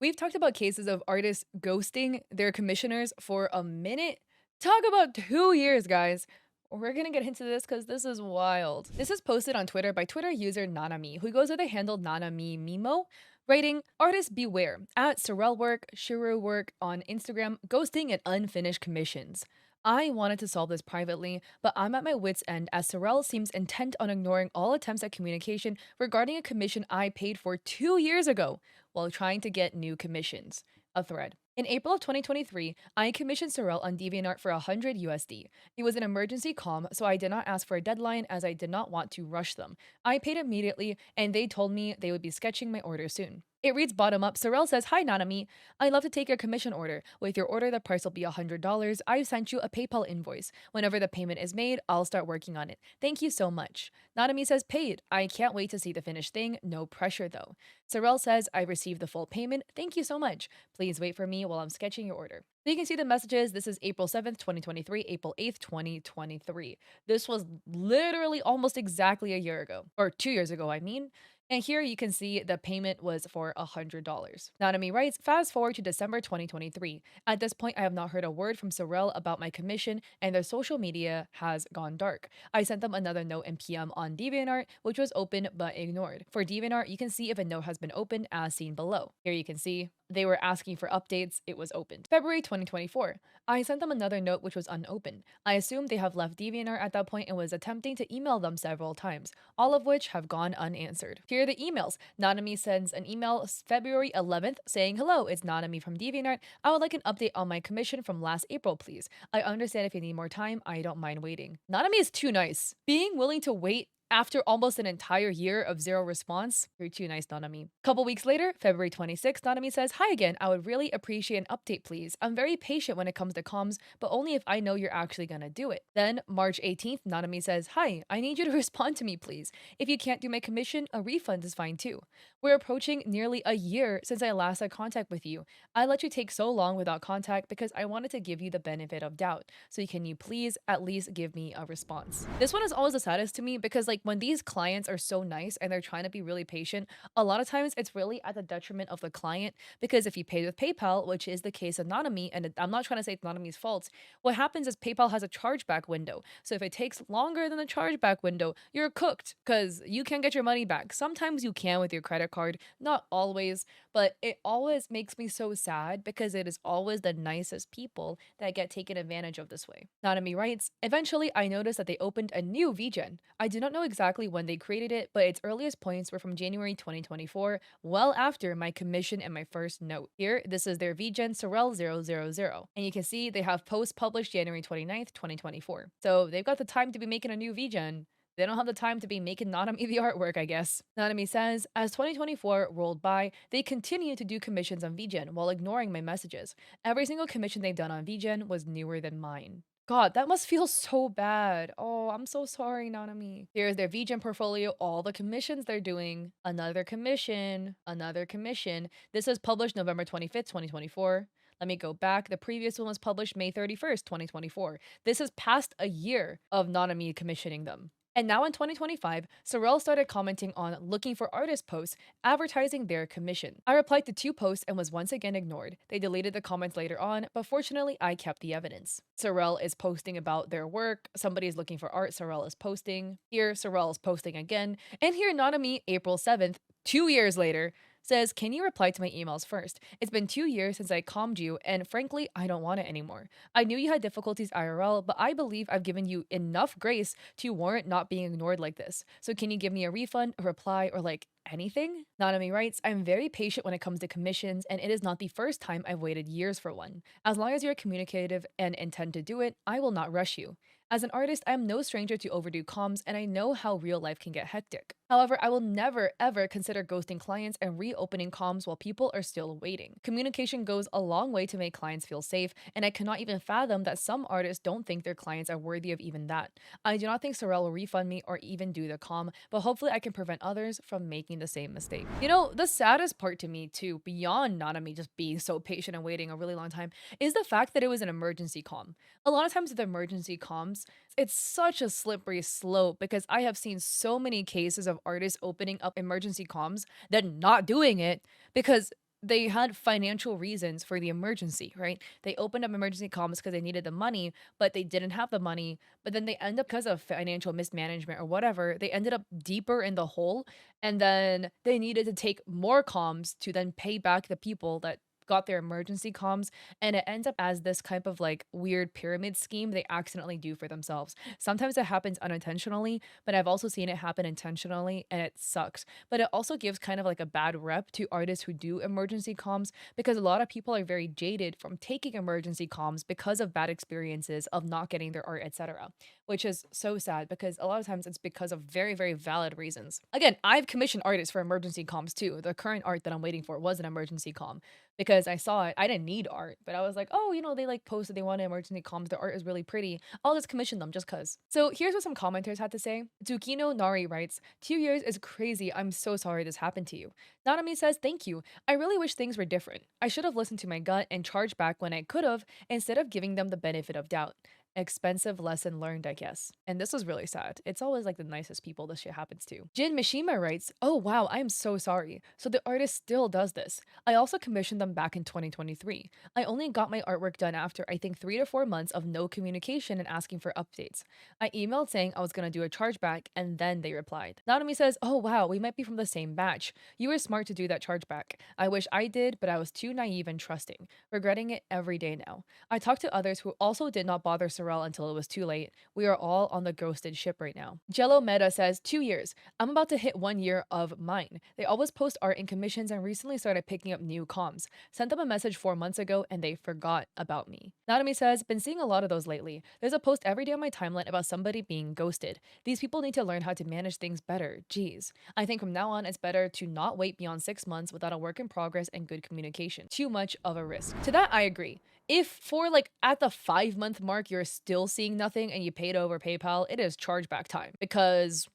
We've talked about cases of artists ghosting their commissioners for a minute. Talk about 2 years, guys. We're gonna get into this because this is wild. This is posted on Twitter by Twitter user Nanami, who goes with the handle Nanami Mimo, writing, "Artists beware. At Sorel Work, Shiru Work on Instagram, ghosting and unfinished commissions. I wanted to solve this privately, but I'm at my wit's end as Sorel seems intent on ignoring all attempts at communication regarding a commission I paid for 2 years ago while trying to get new commissions." A thread. In April of 2023, I commissioned Sorel on DeviantArt for 100 USD. It was an emergency comm, so I did not ask for a deadline as I did not want to rush them. I paid immediately, and they told me they would be sketching my order soon. It reads bottom up. Sorel says, "Hi Nanami, I'd love to take your commission order. With your order, the price will be $100. I've sent you a PayPal invoice. Whenever the payment is made, I'll start working on it. Thank you so much." Nanami says, "Paid. I can't wait to see the finished thing. No pressure though." Sorel says, "I received the full payment. Thank you so much. Please wait for me while I'm sketching your order." So you can see the messages. This is April 7th, 2023, April 8th, 2023. This was literally almost exactly a year ago, or 2 years ago, I mean. And here you can see the payment was for $100. Nanami writes, "Fast forward to December 2023. At this point, I have not heard a word from Sorel about my commission, and their social media has gone dark. I sent them another note in PM on DeviantArt, which was open but ignored. For DeviantArt, you can see if a note has been opened as seen below. Here you can see they were asking for updates. It was opened. February 2024. I sent them another note which was unopened. I assumed they have left DeviantArt at that point and was attempting to email them several times, all of which have gone unanswered. Here are the emails. Nanami sends an email February 11th saying, "Hello, it's Nanami from DeviantArt. I would like an update on my commission from last April, please. I understand if you need more time, I don't mind waiting." Nanami is too nice. Being willing to wait after almost an entire year of zero response, you're too nice, Nanami. Couple weeks later, February 26th, Nanami says, "Hi again, I would really appreciate an update, please. I'm very patient when it comes to comms, but only if I know you're actually gonna do it." Then, March 18th, Nanami says, "Hi, I need you to respond to me, please. If you can't do my commission, a refund is fine too. We're approaching nearly a year since I last had contact with you. I let you take so long without contact because I wanted to give you the benefit of doubt. So can you please at least give me a response?" This one is always the saddest to me because like when these clients are so nice and they're trying to be really patient, a lot of times it's really at the detriment of the client because if you pay with PayPal, which is the case of Nanami, and I'm not trying to say it's Nanami's fault, what happens is PayPal has a chargeback window. So if it takes longer than the chargeback window, you're cooked because you can't get your money back. Sometimes you can with your credit card, not always, but it always makes me so sad because it is always the nicest people that get taken advantage of this way. Nanami writes, "Eventually, I noticed that they opened a new VGen. I do not know exactly when they created it, but its earliest points were from January 2024, well after my commission and my first note. Here, this is their VGen Sorel 000. And you can see they have posts published January 29th, 2024. So they've got the time to be making a new VGen. They don't have the time to be making Nanami the artwork, I guess." Nanami says, "As 2024 rolled by, they continued to do commissions on VGen while ignoring my messages. Every single commission they've done on VGen was newer than mine." God, that must feel so bad. Oh, I'm so sorry, Nanami. Here's their VGen portfolio, all the commissions they're doing. Another commission, another commission. This is published November 25th, 2024. Let me go back. The previous one was published May 31st, 2024. This is past a year of Nanami commissioning them. And now in 2025, Sorel started commenting on looking for artist posts advertising their commission. I replied to 2 posts and was once again ignored. They deleted the comments later on, but fortunately, I kept the evidence. Sorel is posting about their work. Somebody is looking for art. Sorel is posting. Here, Sorel is posting again. And here, Nanami, April 7th, 2 years later, says, "Can you reply to my emails first? It's been 2 years since I calmed you, and frankly, I don't want it anymore. I knew you had difficulties IRL, but I believe I've given you enough grace to warrant not being ignored like this. So can you give me a refund, a reply, or like anything?" Nanami writes, "I'm very patient when it comes to commissions, and it is not the first time I've waited years for one. As long as you're communicative and intend to do it, I will not rush you. As an artist, I am no stranger to overdue comms, and I know how real life can get hectic. However, I will never ever consider ghosting clients and reopening comms while people are still waiting. Communication goes a long way to make clients feel safe, and I cannot even fathom that some artists don't think their clients are worthy of even that. I do not think Sorel will refund me or even do the comm, but hopefully I can prevent others from making the same mistake." You know, the saddest part to me too, beyond Nanami just being so patient and waiting a really long time, is the fact that it was an emergency comm. A lot of times with emergency comms, it's such a slippery slope because I have seen so many cases of artists opening up emergency comms, then not doing it because they had financial reasons for the emergency, right? They opened up emergency comms because they needed the money, but they didn't have the money. But then they end up, because of financial mismanagement or whatever, they ended up deeper in the hole. And then they needed to take more comms to then pay back the people that got their emergency comms, and it ends up as this type of like weird pyramid scheme they accidentally do for themselves. Sometimes it happens unintentionally, but I've also seen it happen intentionally, and it sucks. But it also gives kind of like a bad rep to artists who do emergency comms, because a lot of people are very jaded from taking emergency comms because of bad experiences of not getting their art, etc., which is so sad because a lot of times it's because of very, very valid reasons. Again, I've commissioned artists for emergency comms too. The current art that I'm waiting for was an emergency comm because I saw it. I didn't need art, but I was like, oh, they like posted they wanted emergency comms. Their art is really pretty. I'll just commission them just cuz. So here's what some commenters had to say. Tsukino Nari writes, 2 years is crazy. I'm so sorry this happened to you. Nanami says, thank you. I really wish things were different. I should have listened to my gut and charged back when I could have instead of giving them the benefit of doubt. Expensive lesson learned, I guess. And this was really sad. It's always like the nicest people this shit happens to. Jin Mishima writes, oh wow, I'm so sorry. So the artist still does this. I also commissioned them back in 2023. I only got my artwork done after I think 3 to 4 months of no communication and asking for updates. I emailed saying I was gonna do a chargeback and then they replied. Nanami says, oh wow, we might be from the same batch. You were smart to do that chargeback. I wish I did, but I was too naive and trusting. Regretting it every day now. I talked to others who also did not bother Sorel until it was too late. We are all on the ghosted ship right now. Jello Meta says, 2 years. I'm about to hit 1 year of mine. They always post art in commissions and recently started picking up new comms. Sent them a message 4 months ago and they forgot about me. Nanami says, been seeing a lot of those lately. There's a post every day on my timeline about somebody being ghosted. These people need to learn how to manage things better. Jeez. I think from now on it's better to not wait beyond 6 months without a work in progress and good communication. Too much of a risk. To that I agree. If for like at the 5 month mark you're still seeing nothing and you paid over PayPal, it is chargeback time because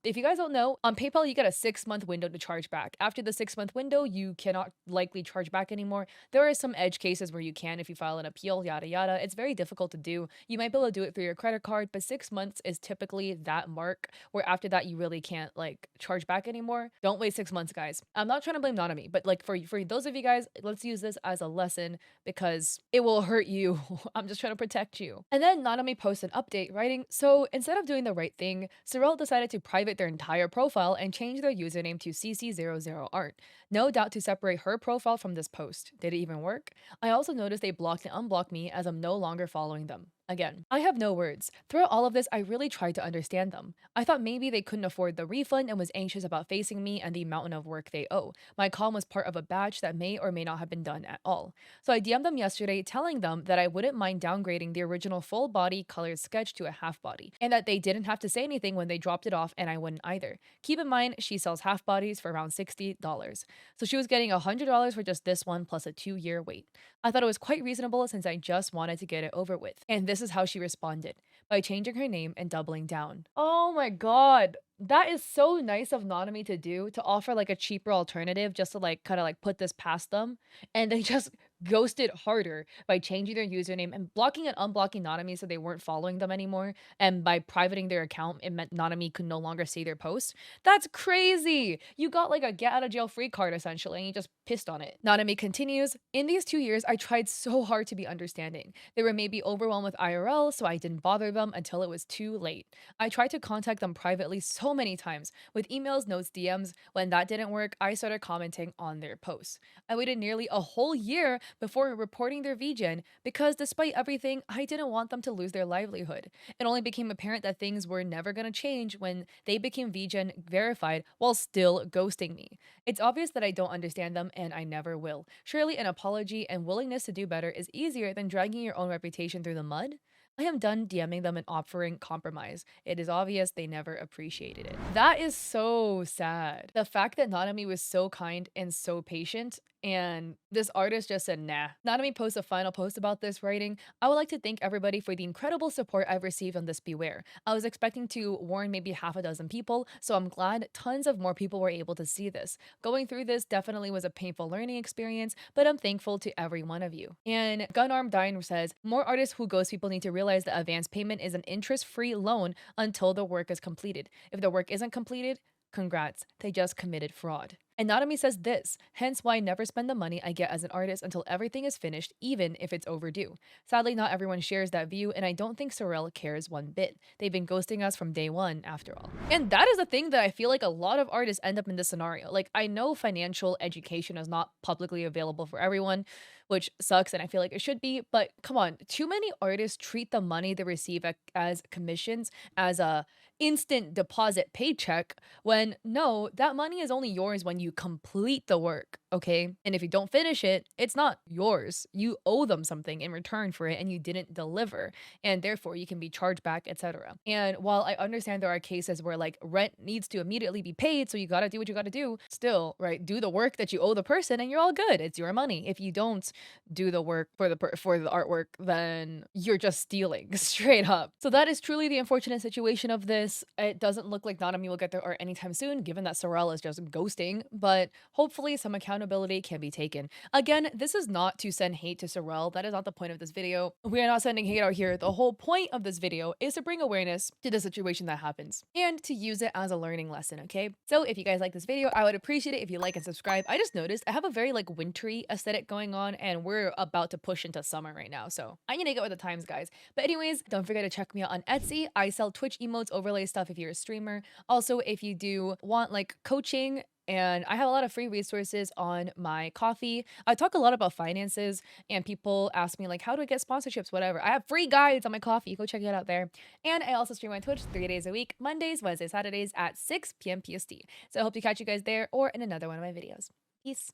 if you guys don't know, on PayPal you get a 6 month window to charge back. After the 6 month window, you cannot likely charge back anymore. There are some edge cases where you can if you file an appeal, yada yada. It's very difficult to do. You might be able to do it through your credit card, but 6 months is typically that mark where after that you really can't like charge back anymore. Don't wait 6 months, guys. I'm not trying to blame Nanami, but like for those of you guys, let's use this as a lesson because it will hurt you. I'm just trying to protect you. And then Nanami posts an update writing, so instead of doing the right thing, Sorel decided to private their entire profile and change their username to CC00art. No doubt to separate her profile from this post. Did it even work? I also noticed they blocked and unblocked me as I'm no longer following them. Again, I have no words. Throughout all of this, I really tried to understand them. I thought maybe they couldn't afford the refund and was anxious about facing me and the mountain of work they owe. My call was part of a batch that may or may not have been done at all. So I DM'd them yesterday telling them that I wouldn't mind downgrading the original full body colored sketch to a half body, and that they didn't have to say anything when they dropped it off and I wouldn't either. Keep in mind, she sells half bodies for around $60. So she was getting $100 for just this one plus a 2 year wait. I thought it was quite reasonable since I just wanted to get it over with. And this is how she responded, by changing her name and doubling down. Oh my god. That is so nice of Nanami to do, to offer like a cheaper alternative just to like kind of like put this past them. And they just ghosted harder by changing their username and blocking and unblocking Nanami so they weren't following them anymore. And by privating their account, it meant Nanami could no longer see their posts. That's crazy. You got like a get out of jail free card essentially, and you just pissed on it. Nanami continues, in these 2 years, I tried so hard to be understanding. They were maybe overwhelmed with IRL, so I didn't bother them until it was too late. I tried to contact them privately so many times, with emails, notes, DMs. When that didn't work, I started commenting on their posts. I waited nearly a whole year before reporting their VGen because despite everything, I didn't want them to lose their livelihood. It only became apparent that things were never going to change when they became VGen verified while still ghosting me. It's obvious that I don't understand them and I never will. Surely an apology and willingness to do better is easier than dragging your own reputation through the mud? I am done DMing them and offering compromise. It is obvious they never appreciated it. That is so sad. The fact that Nanami was so kind and so patient, and this artist just said nah. Nanami posts a final post about this, writing, I would like to thank everybody for the incredible support I've received on this Beware. I was expecting to warn maybe half a dozen people, so I'm glad tons of more people were able to see this. Going through this definitely was a painful learning experience, but I'm thankful to every one of you. And Gunarm Dine says, more artists who ghost people need to realize that advance payment is an interest-free loan until the work is completed. If the work isn't completed, congrats, they just committed fraud. And Nanami says this, hence why I never spend the money I get as an artist until everything is finished, even if it's overdue. Sadly, not everyone shares that view, and I don't think Sorel cares one bit. They've been ghosting us from day one, after all. And that is the thing that I feel like a lot of artists end up in this scenario. Like, I know financial education is not publicly available for everyone, which sucks, and I feel like it should be, but come on, too many artists treat the money they receive as commissions as a instant deposit paycheck when no, that money is only yours when you complete the work, okay? And if you don't finish it, it's not yours. You owe them something in return for it and you didn't deliver, and therefore you can be charged back, etc. And while I understand there are cases where like rent needs to immediately be paid, so you got to do what you got to do, still, right? Do the work that you owe the person and you're all good. It's your money. If you don't do the work for for the artwork, then you're just stealing straight up. So that is truly the unfortunate situation of this. It doesn't look like Nanami will get their art anytime soon, given that Sorel is just ghosting, but hopefully some accountability can be taken. Again, this is not to send hate to Sorel. That is not the point of this video. We are not sending hate out here. The whole point of this video is to bring awareness to the situation that happens and to use it as a learning lesson, okay? So if you guys like this video, I would appreciate it if you like and subscribe. I just noticed I have a very like wintry aesthetic going on, and we're about to push into summer right now, so I need to get with the times, guys. But anyways, don't forget to check me out on Etsy. I sell Twitch emotes, overlay stuff if you're a streamer. Also, if you do want like coaching, and I have a lot of free resources on my coffee. I talk a lot about finances, and people ask me like, how do I get sponsorships, whatever. I have free guides on my coffee. Go check it out there. And I also stream on Twitch 3 days a week, Mondays, Wednesdays, Saturdays at 6 p.m. PST. So I hope to catch you guys there or in another one of my videos. Peace.